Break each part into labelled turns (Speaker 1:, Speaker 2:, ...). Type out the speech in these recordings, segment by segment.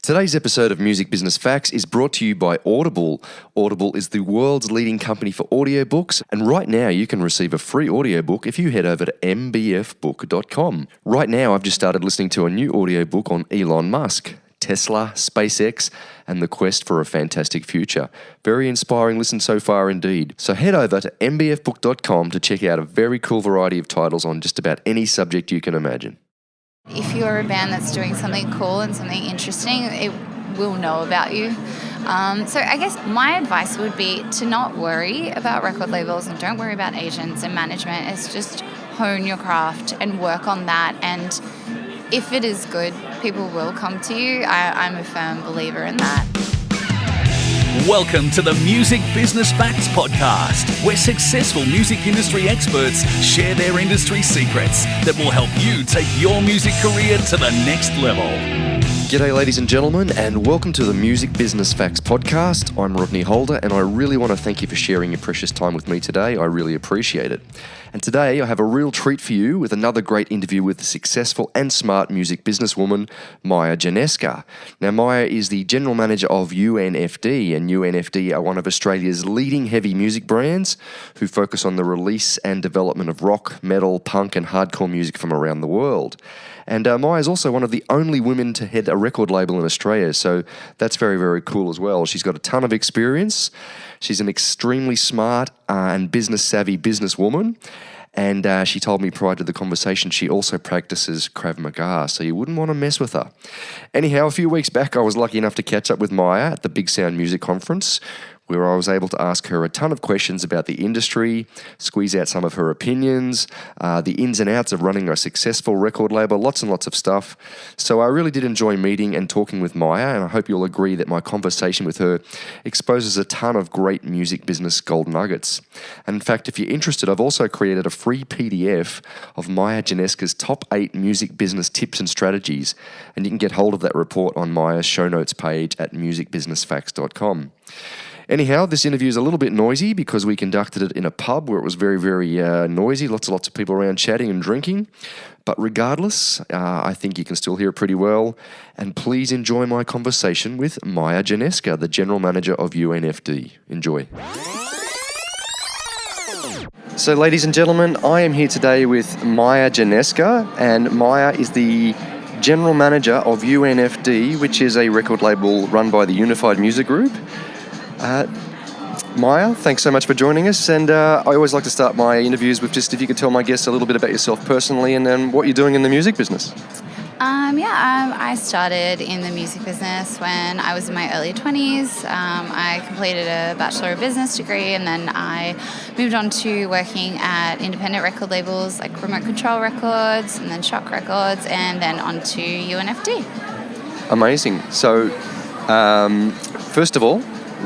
Speaker 1: Today's episode of Music Business Facts is brought to you by Audible. Audible is the world's leading company for audiobooks, and right now you can receive a free audiobook if you head over to nbsp.com. Right now I've just started listening to a new audiobook on Elon Musk, Tesla, SpaceX, and the quest for a fantastic future. Very inspiring listen so far indeed. So head over to nbsp.com to check out a very cool variety of titles on just about any subject you can imagine.
Speaker 2: If you're a band that's doing something cool and something interesting, it will know about you. So I guess my advice would be to not worry about record labels and don't worry about agents and management. It's just hone your craft and work on that. And if it is good, people will come to you. I'm a firm believer in that.
Speaker 3: Welcome to the Music Business Facts Podcast, where successful music industry experts share their industry secrets that will help you take your music career to the next level.
Speaker 1: G'day ladies and gentlemen, and welcome to the Music Business Facts Podcast. I'm Rodney Holder, and I really want to thank you for sharing your precious time with me today. I really appreciate it. And today I have a real treat for you with another great interview with the successful and smart music businesswoman, Janeska. Now, Maya is the General Manager of UNFD, and UNFD are one of Australia's leading heavy music brands who focus on the release and development of rock, metal, punk, and hardcore music from around the world. And Maya is also one of the only women to head a record label in Australia, so that's very, very cool as well. She's got a ton of experience. She's an extremely smart and business-savvy businesswoman, and she told me prior to the conversation she also practices Krav Maga, so you wouldn't want to mess with her. Anyhow, a few weeks back I was lucky enough to catch up with Maya at the BigSound Music Conference, where I was able to ask her a ton of questions about the industry, squeeze out some of her opinions, the ins and outs of running a successful record label, lots and lots of stuff. So I really did enjoy meeting and talking with Maya, and I hope you'll agree that my conversation with her exposes a ton of great music business gold nuggets. And in fact, if you're interested, I've also created a free PDF of Janeska's top 8 music business tips and strategies, and you can get hold of that report on Maya's show notes page at musicbusinessfacts.com. Anyhow, this interview is a little bit noisy because we conducted it in a pub where it was very, very noisy, lots of people around chatting and drinking. But regardless, I think you can still hear it pretty well. And please enjoy my conversation with Janeska, the General Manager of UNFD. Enjoy. So, ladies and gentlemen, I am here today with Janeska, and Maya is the General Manager of UNFD, which is a record label run by the Unified Music Group. Maya, thanks so much for joining us, and I always like to start my interviews with just if you could tell my guests a little bit about yourself personally and then what you're doing in the music business.
Speaker 2: I started in the music business when I was in my early 20s. I completed a Bachelor of Business degree, and then I moved on to working at independent record labels like Remote Control Records and then Shock Records, and then on to UNFD.
Speaker 1: Amazing. So, first of all,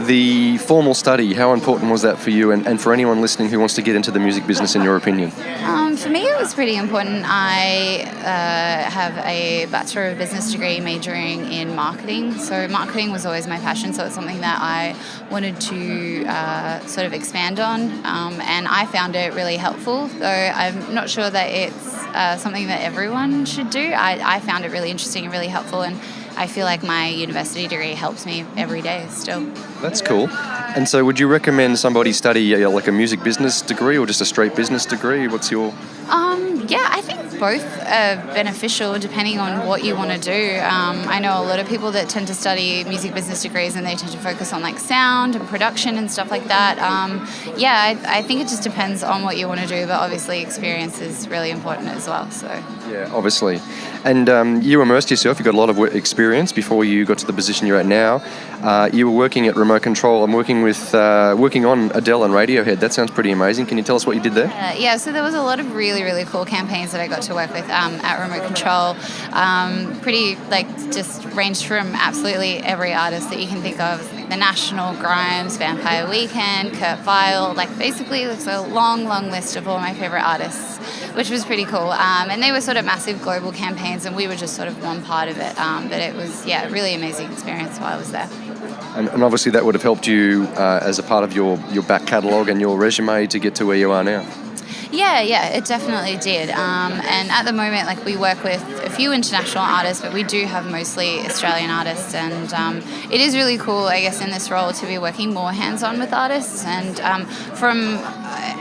Speaker 1: the formal study, how important was that for you and for anyone listening who wants to get into the music business in your opinion?
Speaker 2: For me it was pretty important. I have a Bachelor of Business degree majoring in marketing, so marketing was always my passion, so it's something that I wanted to sort of expand on, and I found it really helpful, though I'm not sure that it's something that everyone should do. I found it really interesting and really helpful, and I feel like my university degree helps me every day still.
Speaker 1: That's cool. And so would you recommend somebody study like a music business degree or just a straight business degree? What's your...
Speaker 2: I think both are beneficial depending on what you want to do. I know a lot of people that tend to study music business degrees and they tend to focus on like sound and production and stuff like that. I think it just depends on what you want to do, but obviously experience is really important as well. So
Speaker 1: yeah, obviously. And you immersed yourself, you got a lot of experience before you got to the position you're at now. You were working at Remote Control. I'm working on Adele and Radiohead. That sounds pretty amazing. Can you tell us what you did there?
Speaker 2: So there was a lot of really, really cool campaigns that I got to work with at Remote Control. Pretty, just ranged from absolutely every artist that you can think of. The National, Grimes, Vampire Weekend, Kurt Vile. Basically, it's a long, long list of all my favorite artists, which was pretty cool. And they were sort of massive global campaigns, and we were just sort of one part of it. But it was, a really amazing experience while I was there.
Speaker 1: And obviously that would have helped you as a part of your back catalogue and your resume to get to where you are now.
Speaker 2: Yeah, it definitely did. And at the moment, like, we work with a few international artists, but we do have mostly Australian artists. And it is really cool, I guess, in this role to be working more hands-on with artists and from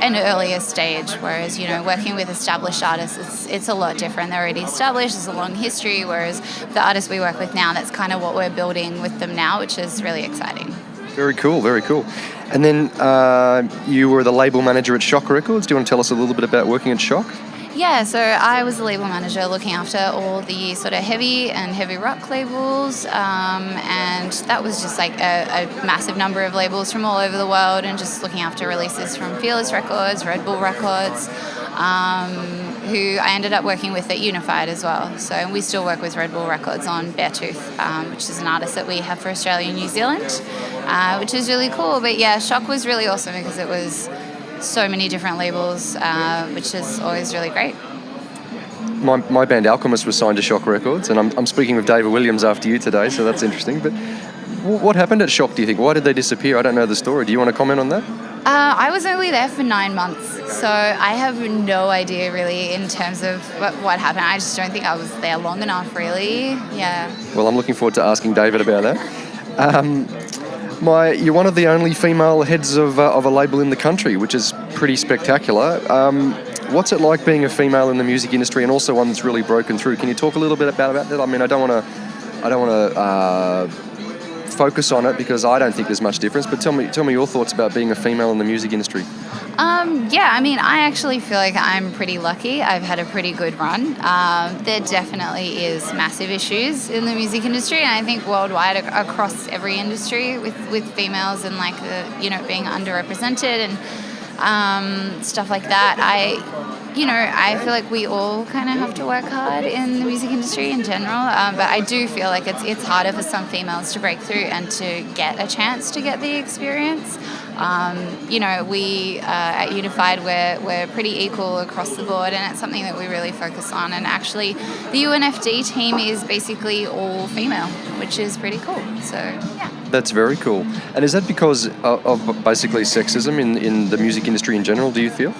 Speaker 2: an earlier stage. Whereas, working with established artists, it's a lot different. They're already established. There's a long history. Whereas the artists we work with now, that's kind of what we're building with them now, which is really exciting.
Speaker 1: Very cool, very cool. And then you were the label manager at Shock Records. Do you want to tell us a little bit about working at Shock?
Speaker 2: Yeah, so I was the label manager looking after all the sort of heavy rock labels, and that was just like a massive number of labels from all over the world, and just looking after releases from Fearless Records, Red Bull Records, who I ended up working with at Unified as well. So we still work with Red Bull Records on Beartooth, which is an artist that we have for Australia and New Zealand, which is really cool. But yeah, Shock was really awesome because it was so many different labels, which is always really great.
Speaker 1: My band Alchemist was signed to Shock Records, and I'm speaking with David Williams after you today, so that's interesting. But what happened at Shock, do you think? Why did they disappear? I don't know the story. Do you want to comment on that?
Speaker 2: I was only there for 9 months, so I have no idea really in terms of what happened. I just don't think I was there long enough, really. Yeah.
Speaker 1: Well, I'm looking forward to asking David about that. You're one of the only female heads of a label in the country, which is pretty spectacular. What's it like being a female in the music industry, and also one that's really broken through? Can you talk a little bit about that? I mean, I don't want to focus on it because I don't think there's much difference. But tell me your thoughts about being a female in the music industry.
Speaker 2: Yeah, I mean, I actually feel like I'm pretty lucky. I've had a pretty good run. There definitely is massive issues in the music industry, and I think worldwide across every industry with females and like being underrepresented and stuff like that. I feel like we all kind of have to work hard in the music industry in general, but I do feel like it's harder for some females to break through and to get a chance to get the experience. We at Unified, we're pretty equal across the board, and it's something that we really focus on. And actually, the UNFD team is basically all female, which is pretty cool. So, yeah.
Speaker 1: That's very cool. And is that because of basically sexism in the music industry in general, do you feel?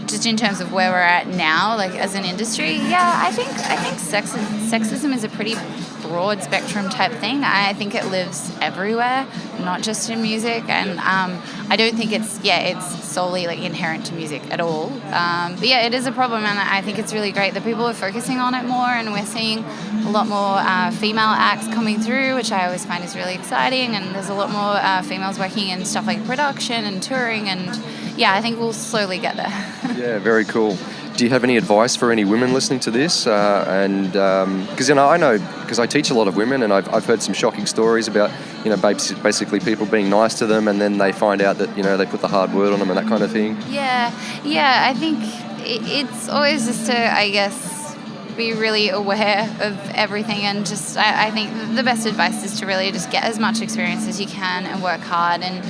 Speaker 2: Just in terms of where we're at now, like as an industry, yeah, I think sexism is a pretty broad spectrum type thing. I think it lives everywhere, not just in music, and I don't think it's solely like inherent to music at all. But yeah, it is a problem, and I think it's really great that people are focusing on it more, and we're seeing a lot more female acts coming through, which I always find is really exciting. And there's a lot more females working in stuff like production and touring, and yeah, I think we'll slowly get there.
Speaker 1: Yeah, very cool. Do you have any advice for any women listening to this? Because I know, because I teach a lot of women, and I've heard some shocking stories about basically people being nice to them, and then they find out that they put the hard word on them and that kind of thing.
Speaker 2: Yeah. I think it's always just to, I guess, be really aware of everything, and just I think the best advice is to really just get as much experience as you can and work hard and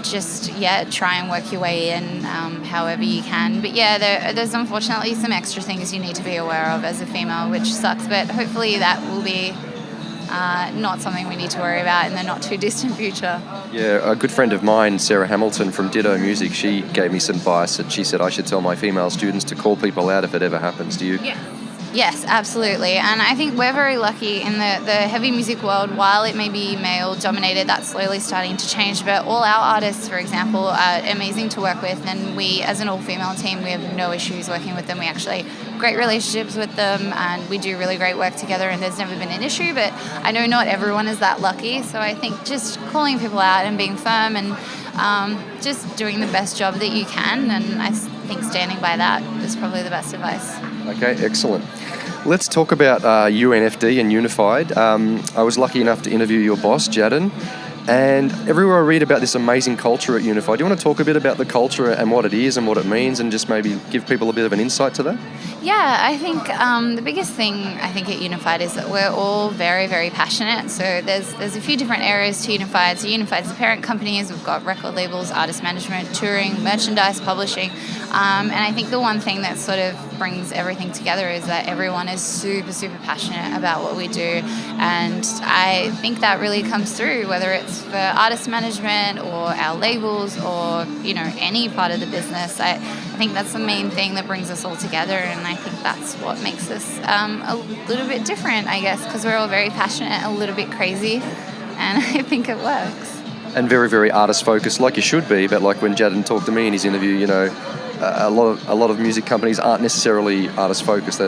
Speaker 2: just try and work your way in however you can. But yeah, there's unfortunately some extra things you need to be aware of as a female, which sucks, but hopefully that will be not something we need to worry about in the not too distant future.
Speaker 1: Yeah, a good friend of mine, Sarah Hamilton from Ditto Music, she gave me some advice, and she said I should tell my female students to call people out if it ever happens. Do you?
Speaker 2: Yeah. Yes, absolutely. And I think we're very lucky in the heavy music world. While it may be male-dominated, that's slowly starting to change. But all our artists, for example, are amazing to work with. And we, as an all-female team, we have no issues working with them. We actually have great relationships with them, and we do really great work together, and there's never been an issue. But I know not everyone is that lucky. So I think just calling people out and being firm and just doing the best job that you can. And I think standing by that is probably the best advice.
Speaker 1: Okay, excellent. Let's talk about UNFD and Unified. I was lucky enough to interview your boss, Jaden, and everywhere I read about this amazing culture at Unified. Do you want to talk a bit about the culture and what it is and what it means, and just maybe give people a bit of an insight to that?
Speaker 2: Yeah, I think the biggest thing I think at Unified is that we're all very, very passionate. So there's a few different areas to Unified. So Unified's the parent companies. We've got record labels, artist management, touring, merchandise, publishing. And I think the one thing that sort of brings everything together is that everyone is super, super passionate about what we do. And I think that really comes through, whether it's for artist management or our labels or, any part of the business. I think that's the main thing that brings us all together, and I think that's what makes us a little bit different, I guess, because we're all very passionate, a little bit crazy, and I think it works.
Speaker 1: And very, very artist-focused, like you should be, but like when Jadon talked to me in his interview, a lot of music companies aren't necessarily artist-focused,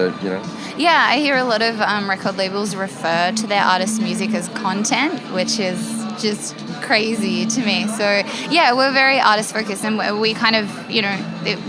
Speaker 2: Yeah, I hear a lot of record labels refer to their artists' music as content, which is just crazy to me. So yeah, we're very artist focused, and we kind of,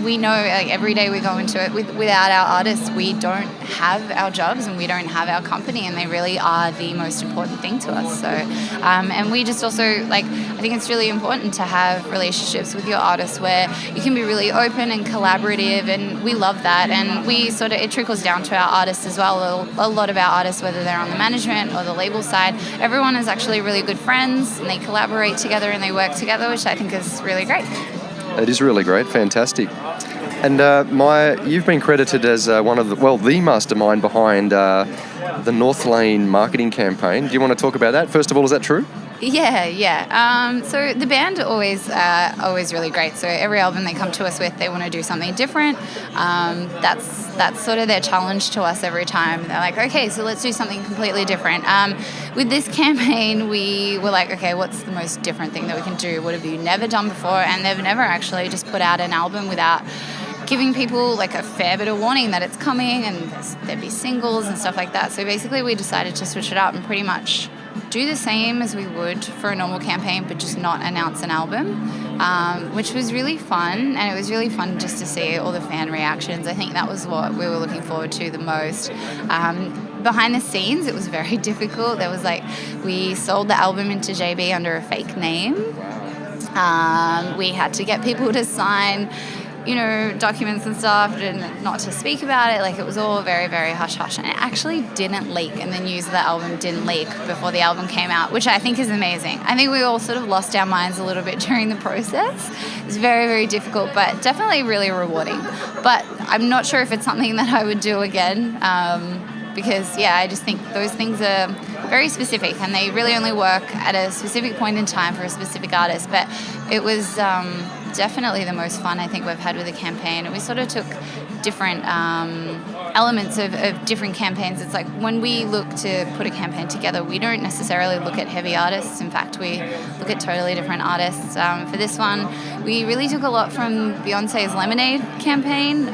Speaker 2: we know like every day we go into it without our artists, we don't have our jobs and we don't have our company, and they really are the most important thing to us. So and we just also I think it's really important to have relationships with your artists where you can be really open and collaborative, and we love that, and it trickles down to our artists as well. A lot of our artists, whether they're on the management or the label side, everyone is actually really good friends, and they collaborate together and they work together, which I think is really great.
Speaker 1: It is really great, fantastic. And you've been credited as one of the mastermind behind the North Lane marketing campaign. Do you want to talk about that? First of all, is that true?
Speaker 2: Yeah. So the band are always really great. So every album they come to us with, they want to do something different. That's sort of their challenge to us every time. They're like, okay, so let's do something completely different. With this campaign, we were like, okay, what's the most different thing that we can do? What have you never done before? And they've never actually just put out an album without giving people a fair bit of warning that it's coming, and there'd be singles and stuff like that. So basically we decided to switch it up and pretty much do the same as we would for a normal campaign, but just not announce an album, which was really fun. And it was really fun just to see all the fan reactions. I think that was what we were looking forward to the most. Behind the scenes, it was very difficult. There was we sold the album into JB under a fake name. We had to get people to sign documents and stuff, and not to speak about it. It was all very, very hush-hush, and it actually didn't leak, and the news of the album didn't leak before the album came out, which I think is amazing. I think we all sort of lost our minds a little bit during the process. It's very, very difficult, but definitely really rewarding. But I'm not sure if it's something that I would do again, because, I just think those things are very specific, and they really only work at a specific point in time for a specific artist. But it was definitely the most fun I think we've had with the campaign. And we sort of took different elements of different campaigns. It's when we look to put a campaign together, we don't necessarily look at heavy artists. In fact, we look at totally different artists. For this one, we really took a lot from Beyonce's Lemonade campaign,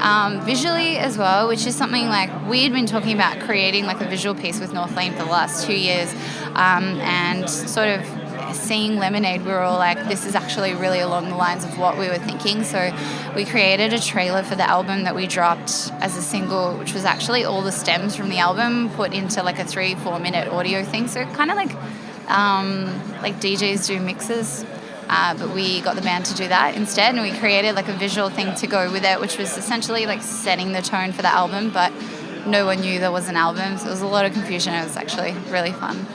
Speaker 2: visually as well, which is something we had been talking about creating a visual piece with North Lane for the last 2 years, and sort of seeing Lemonade, we were all like, this is actually really along the lines of what we were thinking. So we created a trailer for the album that we dropped as a single, which was actually all the stems from the album put into a 3-4 minute audio thing. So kind of like DJs do mixes, but we got the band to do that instead, and we created a visual thing to go with it, which was essentially setting the tone for the album, but no one knew there was an album, so there was a lot of confusion. It was actually really fun.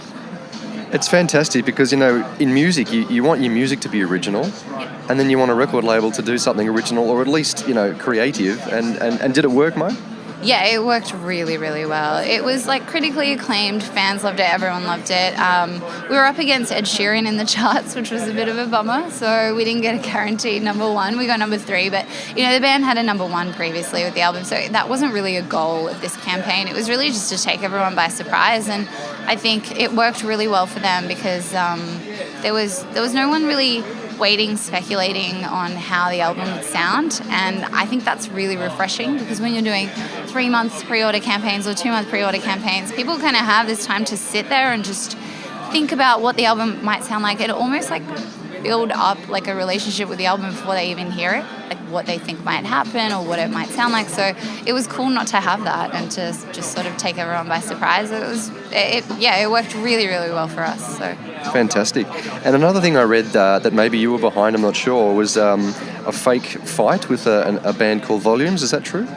Speaker 1: It's fantastic because, in music, you want your music to be original, and then you want a record label to do something original, or at least, creative. And did it work, Mo?
Speaker 2: Yeah, it worked really, really well. It was critically acclaimed. Fans loved it. Everyone loved it. We were up against Ed Sheeran in the charts, which was a bit of a bummer. So we didn't get a guaranteed number one. We got number 3. But, the band had a number 1 previously with the album. So that wasn't really a goal of this campaign. It was really just to take everyone by surprise. And I think it worked really well for them because there was no one really waiting, speculating on how the album would sound, and I think that's really refreshing because when you're doing 3 months pre-order campaigns or 2 month pre-order campaigns, people kind of have this time to sit there and just think about what the album might sound like, and almost build up a relationship with the album before they even hear it, what they think might happen or what it might sound like. So it was cool not to have that and to just sort of take everyone by surprise. It worked really, really well for us. So
Speaker 1: fantastic. And another thing I read that maybe you were behind, I'm not sure, was a fake fight with a band called Volumes. Is that true?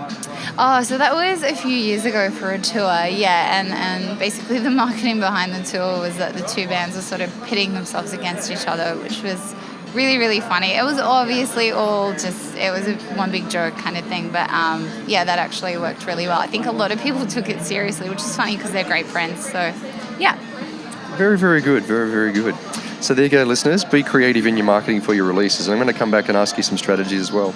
Speaker 2: Oh, so that was a few years ago for a tour, and basically the marketing behind the tour was that the two bands were sort of pitting themselves against each other, which was really, really funny. It was obviously all it was a one big joke kind of thing, but that actually worked really well. I think a lot of people took it seriously, which is funny because they're great friends, so yeah.
Speaker 1: Very, very good, very, very good. So there you go, listeners. Be creative in your marketing for your releases. I'm going to come back and ask you some strategies as well.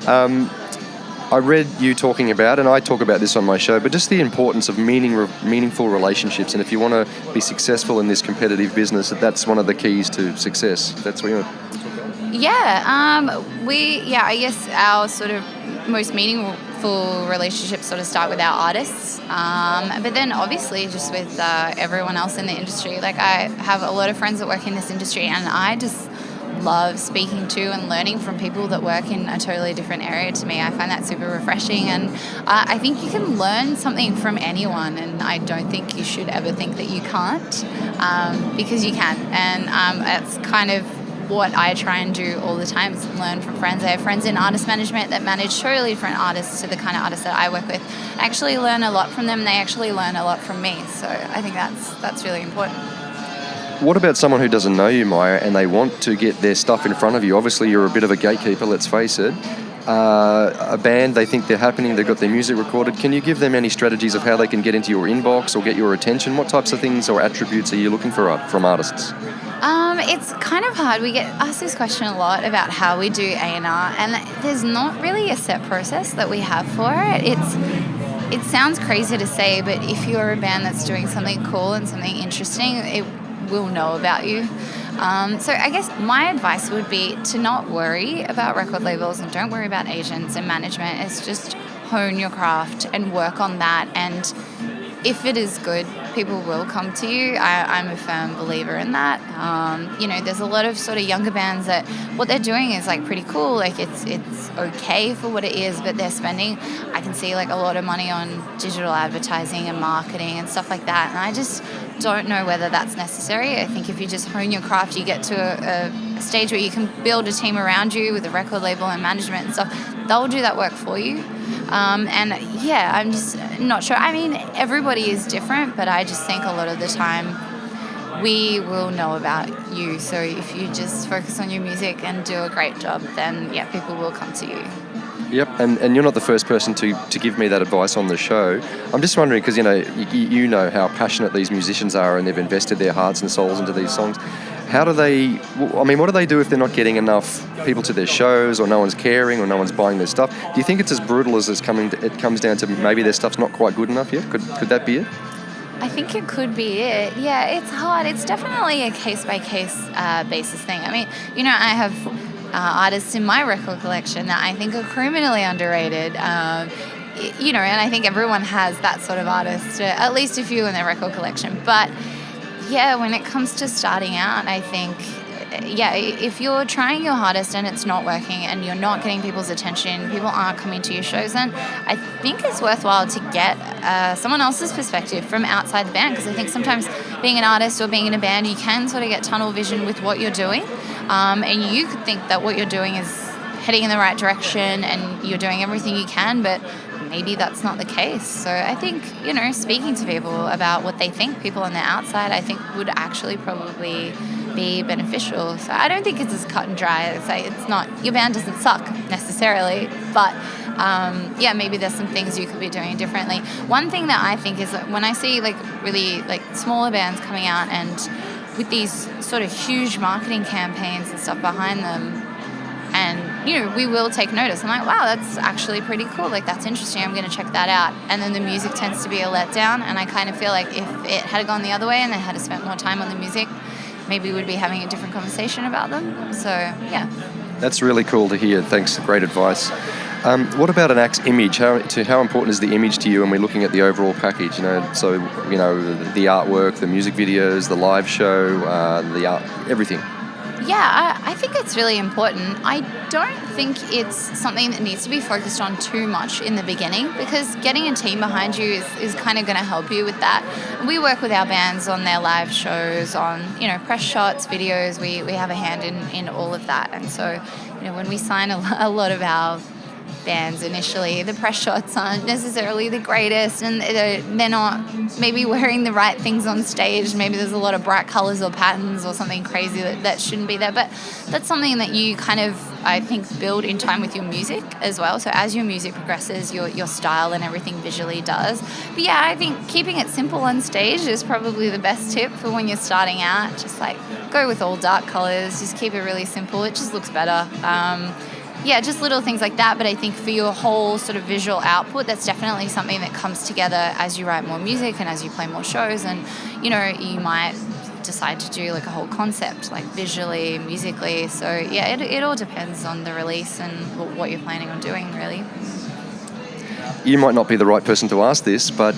Speaker 1: I read you talking about, and I talk about this on my show, but just the importance of meaningful relationships. And if you want to be successful in this competitive business, that's one of the keys to success. That's what you want to talk about?
Speaker 2: I guess our sort of most meaningful relationships sort of start with our artists. But then obviously just with everyone else in the industry. Like I have a lot of friends that work in this industry, and I just love speaking to and learning from people that work in a totally different area to me. I find that super refreshing, and I think you can learn something from anyone, and I don't think you should ever think that you can't, because you can, and that's kind of what I try and do all the time, is learn from friends. I have friends in artist management that manage totally different artists to the kind of artists that I work with. I actually learn a lot from them, and they actually learn a lot from me, so I think that's really important.
Speaker 1: What about someone who doesn't know you, Maya, and they want to get their stuff in front of you? Obviously, you're a bit of a gatekeeper, let's face it. A band, they think they're happening, they've got their music recorded. Can you give them any strategies of how they can get into your inbox or get your attention? What types of things or attributes are you looking for from artists?
Speaker 2: It's kind of hard. We get asked this question a lot about how we do A&R, and there's not really a set process that we have for it. It sounds crazy to say, but if you're a band that's doing something cool and something interesting, it will know about you. So I guess my advice would be to not worry about record labels and don't worry about agents and management. It's just hone your craft and work on that, and if it is good, people will come to you. I'm a firm believer in that. There's a lot of sort of younger bands that what they're doing is like pretty cool. Like it's okay for what it is, but they're spending, I can see like a lot of money on digital advertising and marketing and stuff like that. And I just don't know whether that's necessary. I think if you just hone your craft, you get to a stage where you can build a team around you with a record label and management and stuff. They'll do that work for you. I'm just not sure. I mean, everybody is different, but I just think a lot of the time we will know about you. So if you just focus on your music and do a great job, then people will come to you.
Speaker 1: Yep, and you're not the first person to give me that advice on the show. I'm just wondering, because you know how passionate these musicians are, and they've invested their hearts and souls into these songs. What do they do if they're not getting enough people to their shows, or no one's caring, or no one's buying their stuff? Do you think it's as brutal as it comes down to maybe their stuff's not quite good enough yet? Could that be it?
Speaker 2: I think it could be it. Yeah, it's hard. It's definitely a case-by-case basis thing. I mean, I have artists in my record collection that I think are criminally underrated. And I think everyone has that sort of artist, at least a few in their record collection. But when it comes to starting out, I think, if you're trying your hardest and it's not working and you're not getting people's attention, people aren't coming to your shows, then I think it's worthwhile to get someone else's perspective from outside the band, because I think sometimes being an artist or being in a band, you can sort of get tunnel vision with what you're doing, and you could think that what you're doing is heading in the right direction and you're doing everything you can, but maybe that's not the case. So I think, speaking to people about what they think, people on the outside, I think would actually probably be beneficial. So I don't think it's as cut and dry. It's not, your band doesn't suck necessarily, but maybe there's some things you could be doing differently. One thing that I think is that when I see really smaller bands coming out and with these sort of huge marketing campaigns and stuff behind them, and we will take notice. I'm like, wow, that's actually pretty cool. Like, that's interesting. I'm going to check that out. And then the music tends to be a letdown. And I kind of feel like if it had gone the other way and they had spent more time on the music, maybe we'd be having a different conversation about them. So, yeah.
Speaker 1: That's really cool to hear. Thanks. Great advice. What about an act's image? How important is the image to you when we're looking at the overall package? The artwork, the music videos, the live show, the art, everything.
Speaker 2: Yeah, I think it's really important. I don't think it's something that needs to be focused on too much in the beginning, because getting a team behind you is kind of going to help you with that. We work with our bands on their live shows, on press shots, videos. We have a hand in all of that. And so when we sign a lot of our bands initially, the press shots aren't necessarily the greatest, and they're not maybe wearing the right things on stage. Maybe there's a lot of bright colors or patterns or something crazy that shouldn't be there, but that's something that you kind of, I think, build in time with your music as well. So as your music progresses, your style and everything visually does. But I think keeping it simple on stage is probably the best tip for when you're starting out. Just go with all dark colors, just keep it really simple. It just looks better. just little things like that. But I think for your whole sort of visual output, that's definitely something that comes together as you write more music and as you play more shows. And, you know, you might decide to do like a whole concept, like visually, musically. So yeah, it all depends on the release and what you're planning on doing, really.
Speaker 1: You might not be the right person to ask this, but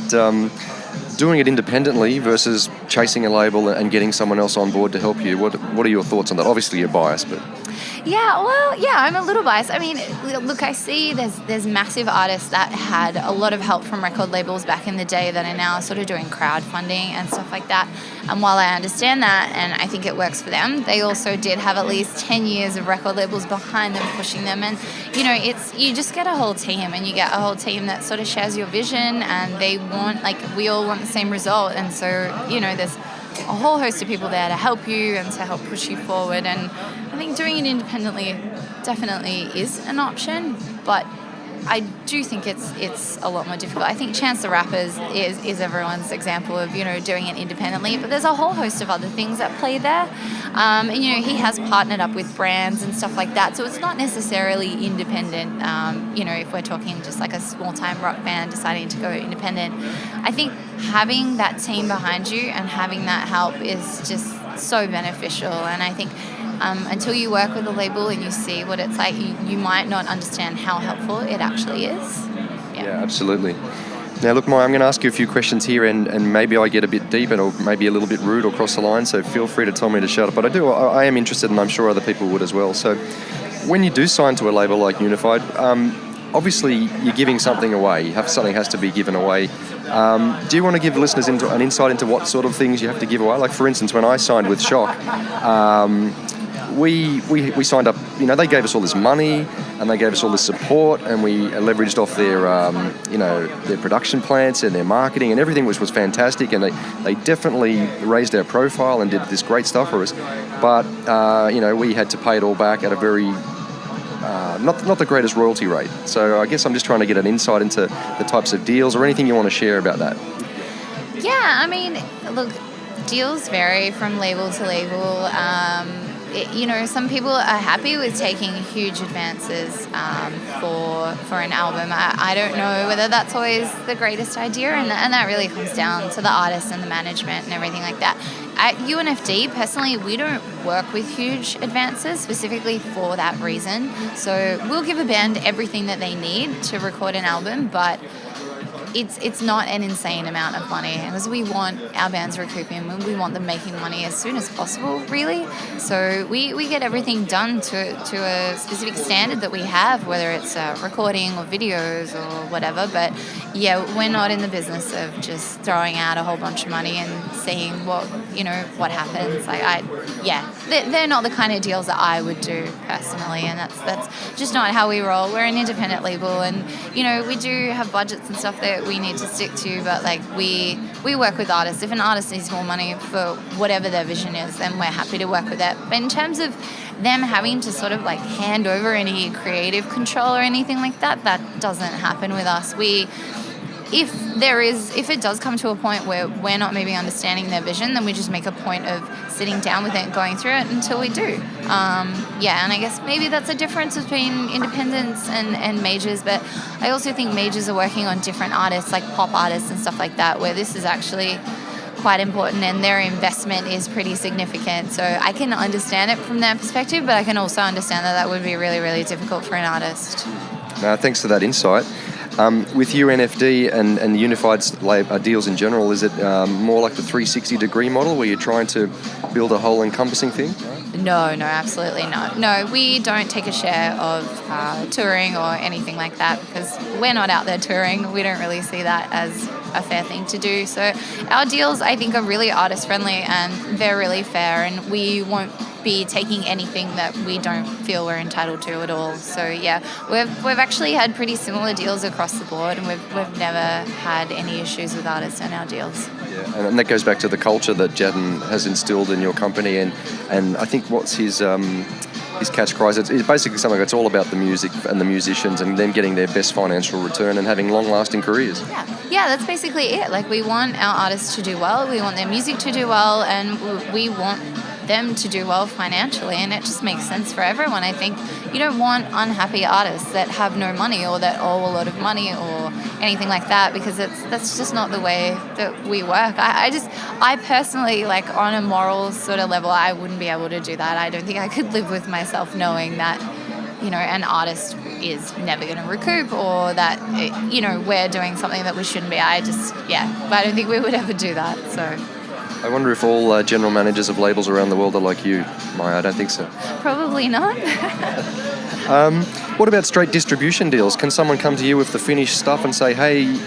Speaker 1: doing it independently versus chasing a label and getting someone else on board to help you, what are your thoughts on that? Obviously you're biased, but...
Speaker 2: I'm a little biased. I mean, look, I see there's massive artists that had a lot of help from record labels back in the day that are now sort of doing crowdfunding and stuff like that. And while I understand that, and I think it works for them, they also did have at least 10 years of record labels behind them pushing them. And, you know, you just get a whole team, and you get a whole team that sort of shares your vision, and they want, like, we all want the same result. And so, you know, there's a whole host of people there to help you and to help push you forward. And I think doing it independently definitely is an option, but I do think it's a lot more difficult. I think Chance the Rapper is everyone's example of, you know, doing it independently, but there's a whole host of other things at play there. And, you know, he has partnered up with brands and stuff like that, so it's not necessarily independent. You know, if we're talking just like a small-time rock band deciding to go independent, I think having that team behind you and having that help is just so beneficial. And I think until you work with a label and you see what it's like, you might not understand how helpful it actually is.
Speaker 1: Yeah, absolutely. Now, look, Maya, I'm going to ask you a few questions here, and maybe I get a bit deep or maybe a little bit rude or cross the line, so feel free to tell me to shut up. But I am interested, and I'm sure other people would as well. So when you do sign to a label like Unified, obviously you're giving something away. Something has to be given away. Do you want to give listeners an insight into what sort of things you have to give away? Like, for instance, when I signed with Shock, we signed up, you know, they gave us all this money and they gave us all this support, and we leveraged off their, you know, their production plants and their marketing and everything, which was fantastic, and they definitely raised our profile and did this great stuff for us. But, you know, we had to pay it all back at a very, not the greatest royalty rate. So I guess I'm just trying to get an insight into the types of deals or anything you want to share about that.
Speaker 2: Yeah, I mean, look, deals vary from label to label. You know, some people are happy with taking huge advances for an album. I don't know whether that's always the greatest idea, and that really comes down to the artist and the management and everything like that. At UNFD, personally, we don't work with huge advances specifically for that reason. So we'll give a band everything that they need to record an album, but it's not an insane amount of money, because we want our bands recouping and we want them making money as soon as possible, really. So we get everything done to a specific standard that we have, whether it's recording or videos or whatever. But yeah, we're not in the business of just throwing out a whole bunch of money and seeing what happens. They're not the kind of deals that I would do personally, and that's just not how we roll. We're an independent label, and you know, we do have budgets and stuff that we need to stick to, but like we work with artists. If an artist needs more money for whatever their vision is, then we're happy to work with that. But in terms of them having to sort of like hand over any creative control or anything like that, that doesn't happen with us. If it does come to a point where we're not maybe understanding their vision, then we just make a point of sitting down with it and going through it until we do. And I guess maybe that's a difference between independents and majors, but I also think majors are working on different artists, like pop artists and stuff like that, where this is actually quite important and their investment is pretty significant. So I can understand it from their perspective, but I can also understand that would be really, really difficult for an artist.
Speaker 1: Thanks for that insight. With UNFD and Unified deals in general, is it more like the 360-degree model where you're trying to build a whole encompassing thing?
Speaker 2: No, absolutely not. No, we don't take a share of touring or anything like that, because we're not out there touring. We don't really see that as a fair thing to do. So our deals, I think, are really artist-friendly and they're really fair, and we won't be taking anything that we don't feel we're entitled to at all. So yeah, we've actually had pretty similar deals across the board, and we've never had any issues with artists in our deals.
Speaker 1: Yeah, and that goes back to the culture that Jaden has instilled in your company, and I think what's his catchphrase, it's basically something that's all about the music and the musicians and them getting their best financial return and having long-lasting careers.
Speaker 2: Yeah, that's basically it. Like, we want our artists to do well, we want their music to do well, and we want them to do well financially, and it just makes sense for everyone. I think you don't want unhappy artists that have no money or that owe a lot of money or anything like that, because that's just not the way that we work. I personally, like, on a moral sort of level, I wouldn't be able to do that. I don't think I could live with myself knowing that, an artist is never going to recoup, or that, we're doing something that we shouldn't be. I don't think we would ever do that. So
Speaker 1: I wonder if all general managers of labels around the world are like you, Maya. I don't think so.
Speaker 2: probably not.
Speaker 1: What about straight distribution deals? Can someone come to you with the finished stuff and say, hey,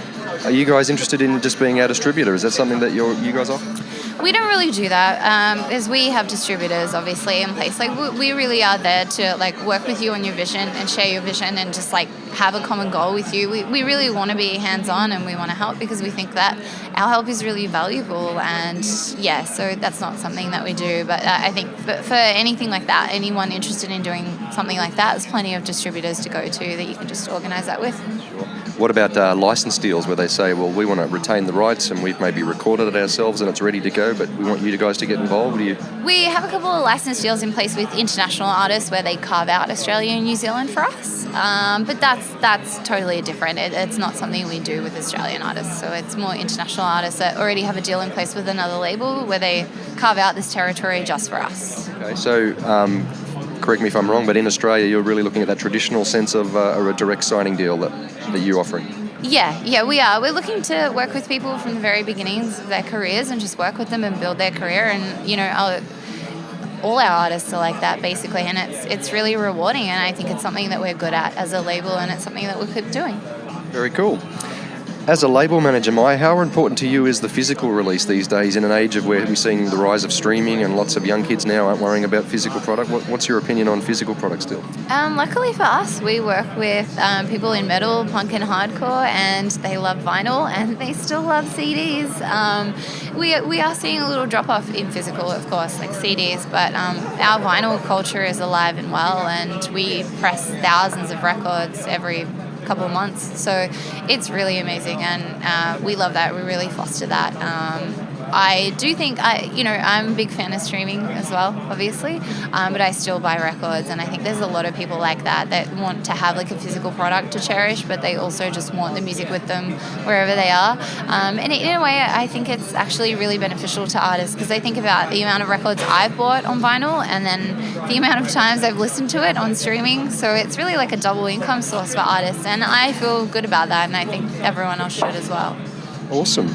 Speaker 1: are you guys interested in just being our distributor? Is that something that you guys offer?
Speaker 2: We don't really do that because we have distributors obviously in place. Like we really are there to work with you on your vision and share your vision and just have a common goal with you. We really want to be hands-on and we want to help because we think that our help is really valuable, and so that's not something that we do. But I think for anything like that, anyone interested in doing something like that, there's plenty of distributors to go to that you can just organise that with.
Speaker 1: Sure. What about license deals where they say, well, we want to retain the rights and we've maybe recorded it ourselves and it's ready to go, but we want you guys to get involved?
Speaker 2: We have a couple of license deals in place with international artists where they carve out Australia and New Zealand for us, but that's totally different. It's not something we do with Australian artists, so it's more international artists that already have a deal in place with another label where they carve out this territory just for us.
Speaker 1: Okay, so correct me if I'm wrong, but in Australia you're really looking at that traditional sense of a direct signing deal that you're offering.
Speaker 2: Yeah, we are. We're looking to work with people from the very beginnings of their careers and just work with them and build their career. And, all our artists are like that, basically. And it's really rewarding. And I think it's something that we're good at as a label, and it's something that we'll keep doing.
Speaker 1: Very cool. As a label manager, Maya, how important to you is the physical release these days in an age of where we're seeing the rise of streaming and lots of young kids now aren't worrying about physical product? What's your opinion on physical product still?
Speaker 2: Luckily for us, we work with people in metal, punk and hardcore, and they love vinyl and they still love CDs. We are seeing a little drop-off in physical, of course, like CDs, but our vinyl culture is alive and well, and we press thousands of records every couple of months, so it's really amazing, and we love that. We really foster that. I do think I'm a big fan of streaming as well, obviously, but I still buy records, and I think there's a lot of people like that want to have a physical product to cherish, but they also just want the music with them wherever they are. And in a way, I think it's actually really beneficial to artists, because I think about the amount of records I've bought on vinyl and then the amount of times I've listened to it on streaming. So it's really like a double income source for artists, and I feel good about that, and I think everyone else should as well.
Speaker 1: Awesome.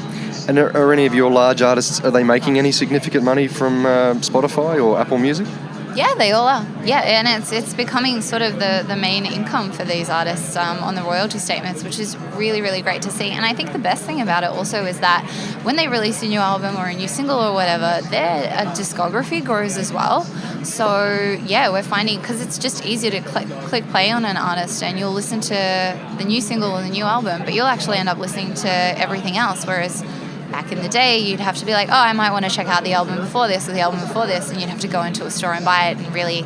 Speaker 1: And are any of your large artists, are they making any significant money from Spotify or Apple Music?
Speaker 2: Yeah, they all are. Yeah, and it's becoming sort of the main income for these artists on the royalty statements, which is really, really great to see. And I think the best thing about it also is that when they release a new album or a new single or whatever, their discography grows as well. So, yeah, we're finding, because it's just easier to click play on an artist and you'll listen to the new single or the new album, but you'll actually end up listening to everything else, whereas back in the day, you'd have to be like, oh, I might want to check out the album before this or the album before this, and you'd have to go into a store and buy it and really,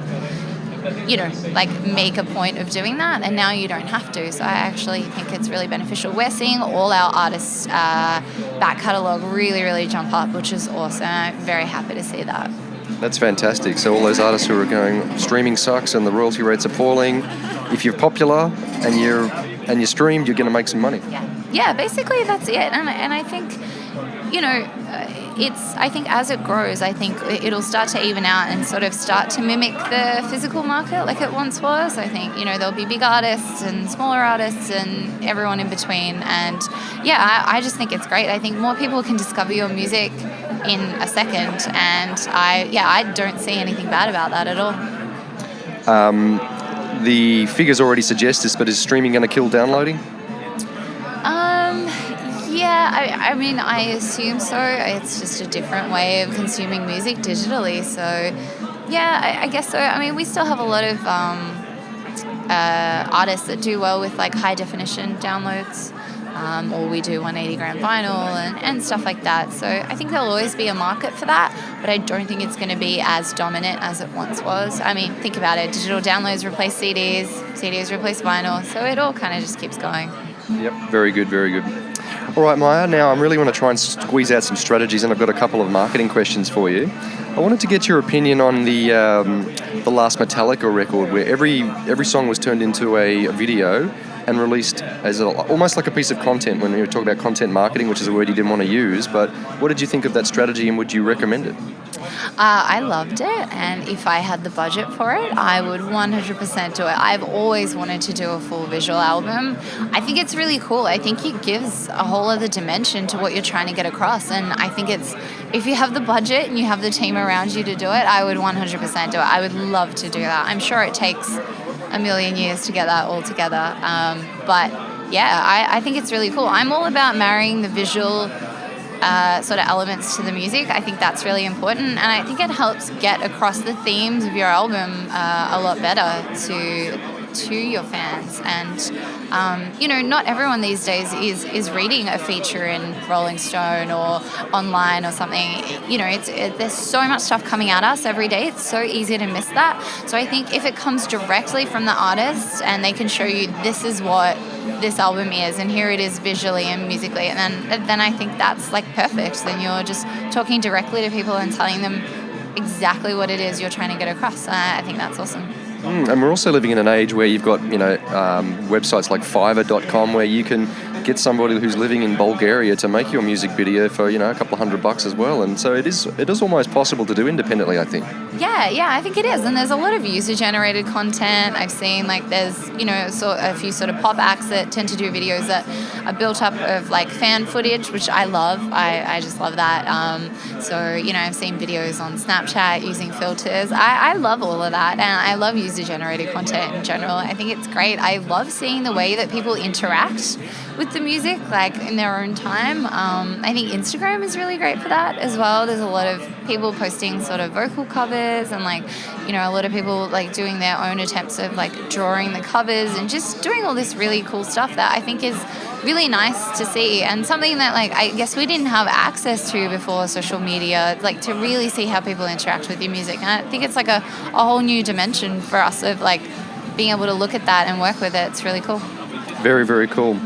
Speaker 2: make a point of doing that. And now you don't have to. So I actually think it's really beneficial. We're seeing all our artists' back catalogue really, really jump up, which is awesome. I'm very happy to see that.
Speaker 1: That's fantastic. So all those artists who are going, streaming sucks and the royalty rate's appalling, if you're popular and you're streamed, you're going to make some money.
Speaker 2: Yeah, basically that's it. And I think, I think as it grows, I think it'll start to even out and sort of start to mimic the physical market like it once was. I think, there'll be big artists and smaller artists and everyone in between. And I just think it's great. I think more people can discover your music in a second. And I don't see anything bad about that at all.
Speaker 1: The figures already suggest this, but is streaming going to kill downloading?
Speaker 2: I mean, I assume so. It's just a different way of consuming music digitally. So, I guess so. I mean, we still have a lot of artists that do well with high definition downloads, or we do 180 gram vinyl and stuff like that. So I think there'll always be a market for that, but I don't think it's going to be as dominant as it once was. I mean, think about it. Digital downloads replace CDs, CDs replace vinyl, so it all kind of just keeps going.
Speaker 1: Yep, very good, very good. All right, Maya, now I really want to try and squeeze out some strategies, and I've got a couple of marketing questions for you. I wanted to get your opinion on the last Metallica record, where every song was turned into a video and released as almost like a piece of content when you were talking about content marketing, which is a word you didn't want to use. But what did you think of that strategy, and would you recommend it?
Speaker 2: I loved it, and if I had the budget for it, I would 100% do it. I've always wanted to do a full visual album. I think it's really cool. I think it gives a whole other dimension to what you're trying to get across, and I think if you have the budget and you have the team around you to do it, I would 100% do it. I would love to do that. I'm sure it takes a million years to get that all together, but yeah, I think it's really cool. I'm all about marrying the visual sort of elements to the music. I think that's really important, and I think it helps get across the themes of your album a lot better to your fans. And not everyone these days is reading a feature in Rolling Stone or online or something. There's so much stuff coming at us every day. It's so easy to miss that. So I think if it comes directly from the artist and they can show you this is what this album is, and here it is visually and musically, and then I think that's like perfect. Then you're just talking directly to people and telling them exactly what it is you're trying to get across. I think that's awesome.
Speaker 1: And we're also living in an age where you've got websites like Fiverr.com where you can get somebody who's living in Bulgaria to make your music video for a couple of $100 as well. And so it is almost possible to do independently, I think.
Speaker 2: Yeah, I think it is. And there's a lot of user-generated content. I've seen there's a few sort of pop acts that tend to do videos that are built up of fan footage, which I love. I just love that. I've seen videos on Snapchat using filters. I love all of that, and I love user-generated content in general. I think it's great. I love seeing the way that people interact with the music, in their own time. I think Instagram is really great for that as well. There's a lot of people posting sort of vocal covers, and a lot of people doing their own attempts of drawing the covers and just doing all this really cool stuff that I think is really nice to see, and something that I guess we didn't have access to before social media, to really see how people interact with your music. And I think it's a whole new dimension for us of being able to look at that and work with it. It's really cool.
Speaker 1: Very, very cool.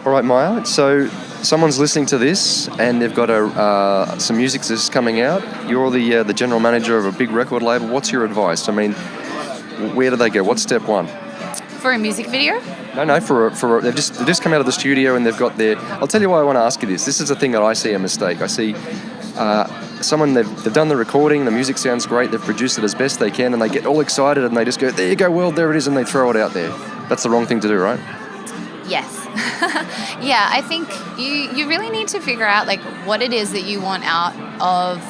Speaker 1: All right, Maya, so someone's listening to this and they've got some music that's coming out. You're the general manager of a big record label. What's your advice? I mean, where do they go? What's step one?
Speaker 2: For a music video?
Speaker 1: No, for they've just come out of the studio and they've got their... I'll tell you why I want to ask you this. This is the thing that I see a mistake. I see someone, they've done the recording, the music sounds great, they've produced it as best they can, and they get all excited and they just go, there you go, world, there it is, and they throw it out there. That's the wrong thing to do, right?
Speaker 2: Yes. Yeah, I think you really need to figure out what it is that you want out of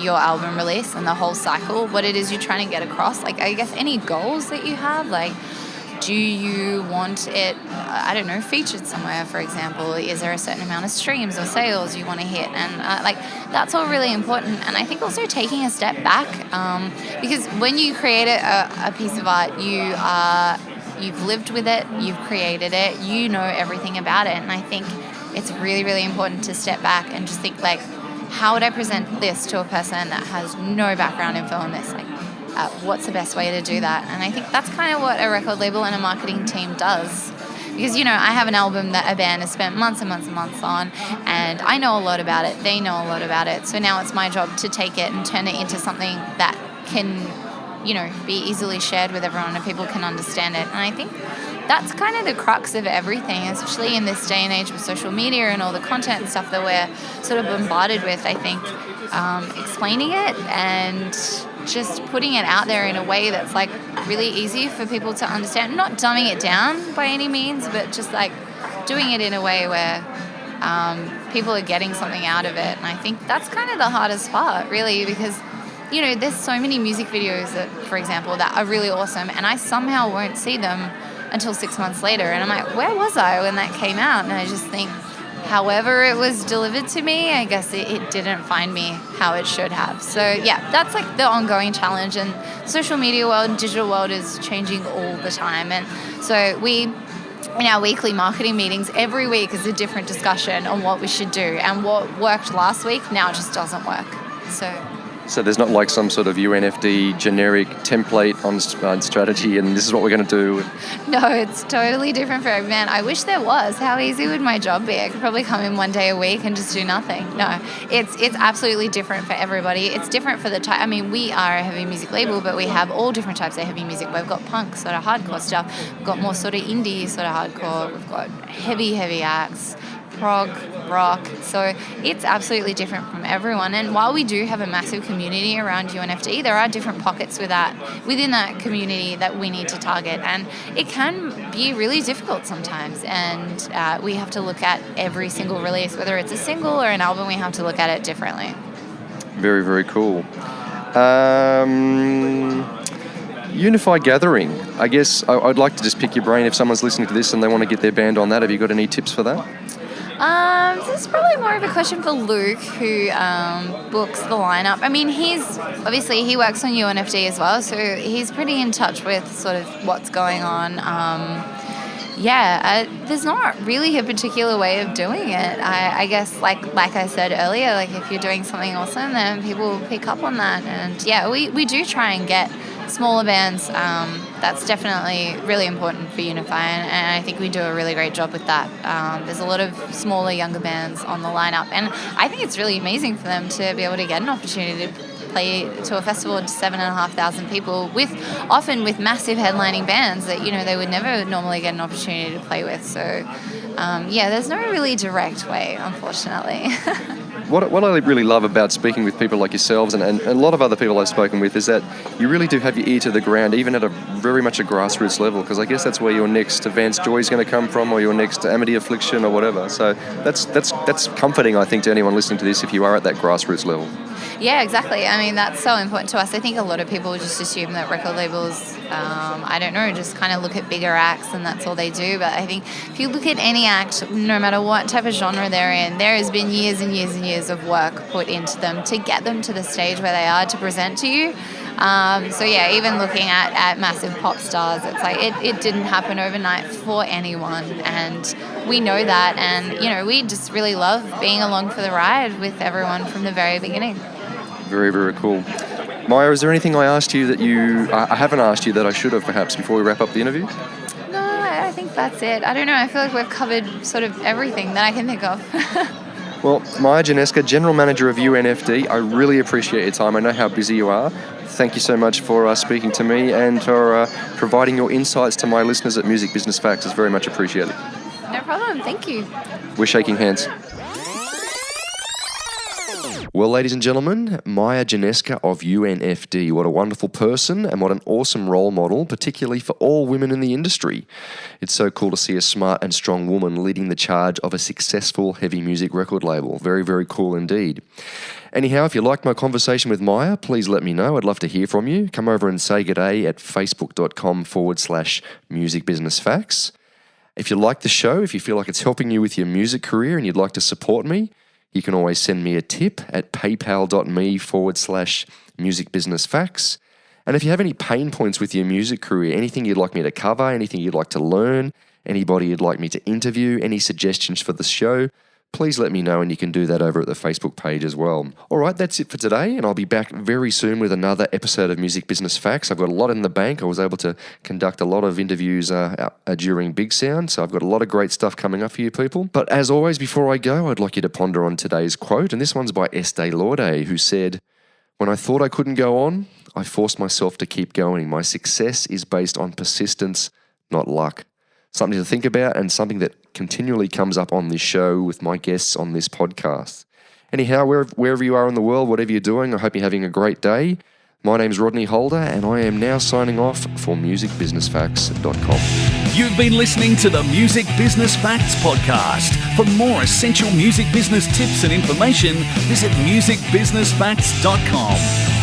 Speaker 2: your album release and the whole cycle, what it is you're trying to get across. I guess any goals that you have, do you want it, featured somewhere, for example? Is there a certain amount of streams or sales you want to hit? And that's all really important. And I think also taking a step back, because when you create a piece of art, you've lived with it, you've created it, you know everything about it. And I think it's really, really important to step back and just think how would I present this to a person that has no background info on this? What's the best way to do that? And I think that's kind of what a record label and a marketing team does. Because, I have an album that a band has spent months and months and months on, and I know a lot about it, they know a lot about it. So now it's my job to take it and turn it into something that can, be easily shared with everyone and people can understand it. And I think that's kind of the crux of everything, especially in this day and age with social media and all the content and stuff that we're sort of bombarded with. I think explaining it and just putting it out there in a way that's really easy for people to understand, not dumbing it down by any means, but just doing it in a way where people are getting something out of it. And I think that's kind of the hardest part, really, because there's so many music videos that, for example, that are really awesome, and I somehow won't see them until 6 months later, and I'm where was I when that came out? And I just think, however it was delivered to me, I guess it didn't find me how it should have. So yeah, that's the ongoing challenge, and social media world and digital world is changing all the time. And so in our weekly marketing meetings, every week is a different discussion on what we should do, and what worked last week now just doesn't work. So
Speaker 1: So there's not like some sort of UNFD generic template on strategy and this is what we're going to do?
Speaker 2: No, it's totally different for every band. I wish there was. How easy would my job be? I could probably come in one day a week and just do nothing. No, it's absolutely different for everybody. It's different for the type. I mean, we are a heavy music label, but we have all different types of heavy music. We've got punk, sort of hardcore stuff. We've got more sort of indie, sort of hardcore. We've got heavy acts, prog, rock. So it's absolutely different from everyone. And while we do have a massive community around UNFD, there are different pockets within that community that we need to target. And it can be really difficult sometimes. And we have to look at every single release, whether it's a single or an album, we have to look at it differently.
Speaker 1: Very, very cool. Unified Gathering. I guess I'd like to just pick your brain if someone's listening to this and they want to get their band on that. Have you got any tips for that?
Speaker 2: This is probably more of a question for Luke, who books the lineup. I mean, he works on UNFD as well, so he's pretty in touch with sort of what's going on. There's not really a particular way of doing it. I guess, like I said earlier, like if you're doing something awesome, then people will pick up on that. And yeah, we do try and get smaller bands. That's definitely really important for Unify, and I think we do a really great job with that. There's a lot of smaller, younger bands on the lineup, and I think it's really amazing for them to be able to get an opportunity to play to a festival of 7,500 people, often with massive headlining bands that they would never normally get an opportunity to play with. So there's no really direct way, unfortunately.
Speaker 1: What I really love about speaking with people like yourselves and a lot of other people I've spoken with is that you really do have your ear to the ground, even at a very much a grassroots level, because I guess that's where your next Advanced Joy is going to come from, or your next Amity Affliction or whatever. So that's comforting, I think, to anyone listening to this if you are at that grassroots level.
Speaker 2: Yeah, exactly. I mean, that's so important to us. I think a lot of people just assume that record labels, just kind of look at bigger acts and that's all they do. But I think if you look at any act, no matter what type of genre they're in, there has been years and years and years of work put into them to get them to the stage where they are to present to you. Even looking at massive pop stars, it's like it didn't happen overnight for anyone, and we know that, and we just really love being along for the ride with everyone from the very beginning.
Speaker 1: Very, very cool. Maya, is there anything I asked you that I haven't asked you that I should have perhaps before we wrap up the interview?
Speaker 2: No, I think that's it. I don't know, I feel like we've covered sort of everything that I can think of.
Speaker 1: Well, Maya Janeska, General Manager of UNFD, I really appreciate your time. I know how busy you are. Thank you so much for speaking to me and for providing your insights to my listeners at Music Business Facts. It's very much appreciated.
Speaker 2: No problem. Thank you.
Speaker 1: We're shaking hands. Well, ladies and gentlemen, Maya Janeska of UNFD. What a wonderful person and what an awesome role model, particularly for all women in the industry. It's so cool to see a smart and strong woman leading the charge of a successful heavy music record label. Very, very cool indeed. Anyhow, if you liked my conversation with Maya, please let me know. I'd love to hear from you. Come over and say g'day at facebook.com/musicbusinessfacts. If you like the show, if you feel like it's helping you with your music career and you'd like to support me, you can always send me a tip at paypal.me/musicbusinessfacts. And if you have any pain points with your music career, anything you'd like me to cover, anything you'd like to learn, anybody you'd like me to interview, any suggestions for the show, please let me know, and you can do that over at the Facebook page as well. All right, that's it for today, and I'll be back very soon with another episode of Music Business Facts. I've got a lot in the bank. I was able to conduct a lot of interviews during BigSound, so I've got a lot of great stuff coming up for you people. But as always, before I go, I'd like you to ponder on today's quote, and this one's by Estee Lauder, who said, "When I thought I couldn't go on, I forced myself to keep going. My success is based on persistence, not luck." Something to think about and something that continually comes up on this show with my guests on this podcast. Anyhow, wherever you are in the world, whatever you're doing, I hope you're having a great day. My name's Rodney Holder, and I am now signing off for musicbusinessfacts.com.
Speaker 3: You've been listening to the Music Business Facts podcast. For more essential music business tips and information, visit musicbusinessfacts.com.